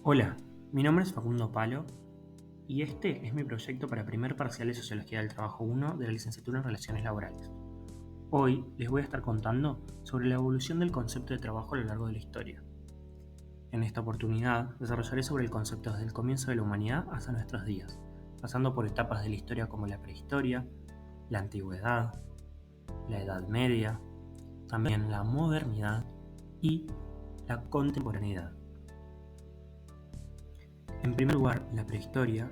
Hola, mi nombre es Facundo Palo y este es mi proyecto para primer parcial de Sociología del Trabajo 1 de la Licenciatura en Relaciones Laborales. Hoy les voy a estar contando sobre la evolución del concepto de trabajo a lo largo de la historia. En esta oportunidad desarrollaré sobre el concepto desde el comienzo de la humanidad hasta nuestros días, pasando por etapas de la historia como la prehistoria, la antigüedad, la Edad Media, también la modernidad y la contemporaneidad. En primer lugar, la prehistoria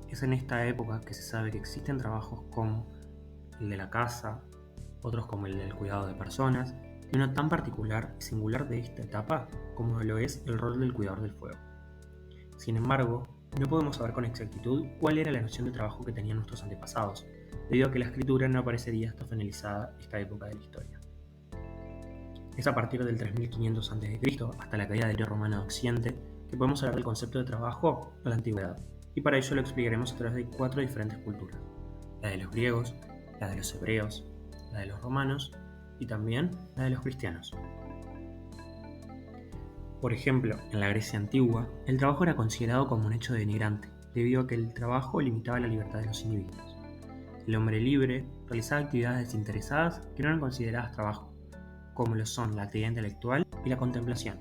es en esta época que se sabe que existen trabajos como el de la caza, otros como el del cuidado de personas, y uno tan particular y singular de esta etapa como lo es el rol del cuidador del fuego. Sin embargo, no podemos saber con exactitud cuál era la noción de trabajo que tenían nuestros antepasados, debido a que la escritura no aparecería hasta finalizada esta época de la historia. Es a partir del 3500 a.C. hasta la caída del Imperio Romano de Occidente que podemos hablar del concepto de trabajo o la antigüedad, y para ello lo explicaremos a través de 4 diferentes culturas: la de los griegos, la de los hebreos, la de los romanos y también la de los cristianos. Por ejemplo, en la Grecia antigua, el trabajo era considerado como un hecho denigrante, debido a que el trabajo limitaba la libertad de los individuos. El hombre libre realizaba actividades desinteresadas que no eran consideradas trabajo, como lo son la actividad intelectual y la contemplación.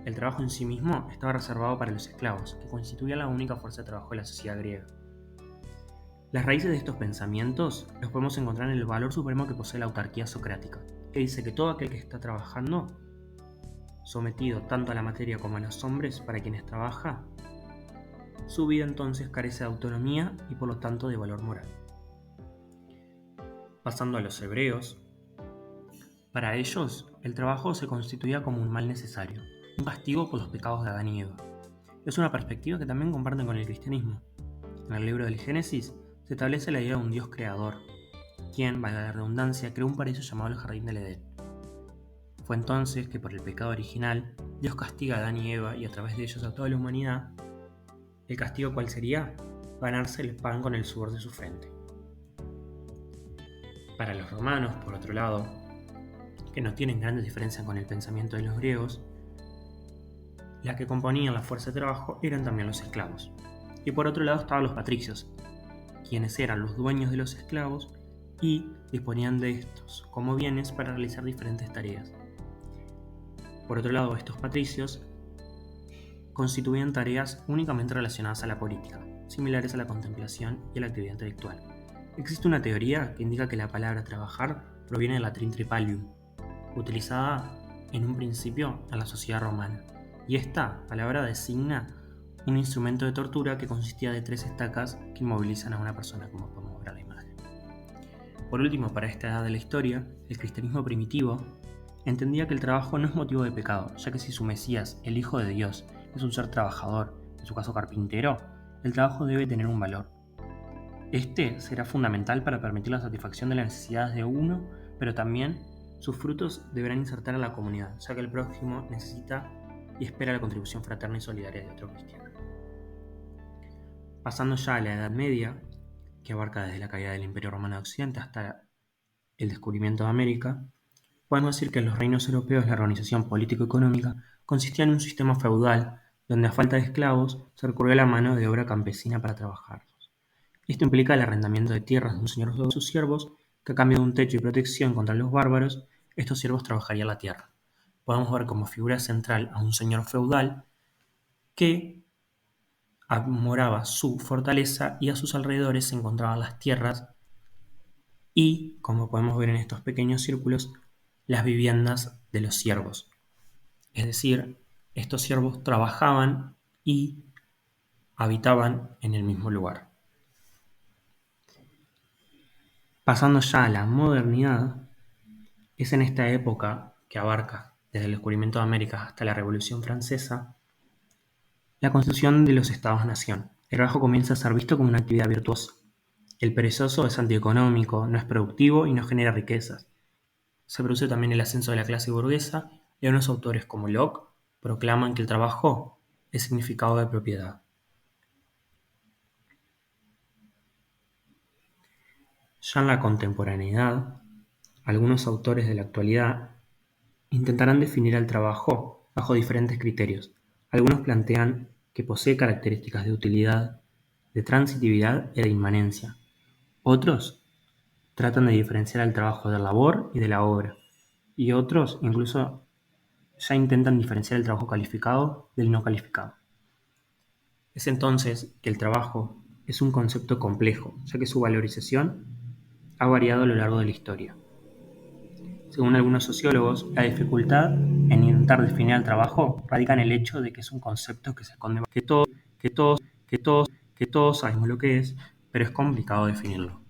El trabajo en sí mismo estaba reservado para los esclavos, que constituían la única fuerza de trabajo de la sociedad griega. Las raíces de estos pensamientos los podemos encontrar en el valor supremo que posee la autarquía socrática, que dice que todo aquel que está trabajando, sometido tanto a la materia como a los hombres para quienes trabaja, su vida entonces carece de autonomía y por lo tanto de valor moral. Pasando a los hebreos, para ellos el trabajo se constituía como un mal necesario, un castigo por los pecados de Adán y Eva. Es una perspectiva que también comparten con el cristianismo. En el libro del Génesis se establece la idea de un Dios creador, quien, valga la redundancia, creó un paraíso llamado el Jardín del Edén. Fue entonces que por el pecado original, Dios castiga a Adán y Eva y a través de ellos a toda la humanidad. ¿El castigo cuál sería? Ganarse el pan con el sudor de su frente. Para los romanos, por otro lado, que no tienen grandes diferencias con el pensamiento de los griegos, las que componían la fuerza de trabajo eran también los esclavos. Y por otro lado estaban los patricios, quienes eran los dueños de los esclavos y disponían de estos como bienes para realizar diferentes tareas. Por otro lado, estos patricios constituían tareas únicamente relacionadas a la política, similares a la contemplación y a la actividad intelectual. Existe una teoría que indica que la palabra trabajar proviene del latín tripalium, utilizada en un principio en la sociedad romana, y esta palabra designa un instrumento de tortura que consistía de 3 estacas que inmovilizan a una persona, como podemos ver en la imagen. Por último, para esta edad de la historia, el cristianismo primitivo entendía que el trabajo no es motivo de pecado, ya que si su Mesías, el Hijo de Dios, es un ser trabajador, en su caso carpintero, el trabajo debe tener un valor. Este será fundamental para permitir la satisfacción de las necesidades de uno, pero también sus frutos deberán insertar a la comunidad, ya que el prójimo necesita y espera la contribución fraterna y solidaria de otro cristiano. Pasando ya a la Edad Media, que abarca desde la caída del Imperio Romano de Occidente hasta el descubrimiento de América, podemos decir que en los reinos europeos la organización político-económica consistía en un sistema feudal donde a falta de esclavos se recurrió a la mano de obra campesina para trabajarlos. Esto implica el arrendamiento de tierras de un señor de sus siervos, que a cambio de un techo y protección contra los bárbaros, estos siervos trabajarían la tierra. Podemos ver como figura central a un señor feudal que moraba su fortaleza y a sus alrededores se encontraban las tierras y, como podemos ver en estos pequeños círculos, las viviendas de los siervos. Es decir, estos siervos trabajaban y habitaban en el mismo lugar. Pasando ya a la modernidad, es en esta época que abarca desde el descubrimiento de América hasta la Revolución Francesa, la construcción de los estados-nación. El trabajo comienza a ser visto como una actividad virtuosa. El perezoso es antieconómico, no es productivo y no genera riquezas. Se produce también el ascenso de la clase burguesa y algunos autores como Locke proclaman que el trabajo es significado de propiedad. Ya en la contemporaneidad, algunos autores de la actualidad intentarán definir al trabajo bajo diferentes criterios, Algunos plantean que posee características de utilidad, de transitividad y de inmanencia. Otros tratan de diferenciar el trabajo de la labor y de la obra. Y otros incluso ya intentan diferenciar el trabajo calificado del no calificado. Es entonces que el trabajo es un concepto complejo, ya que su valorización ha variado a lo largo de la historia. Según algunos sociólogos, la dificultad en intentar definir el trabajo radica en el hecho de que es un concepto que se esconde, que todos sabemos lo que es, pero es complicado definirlo.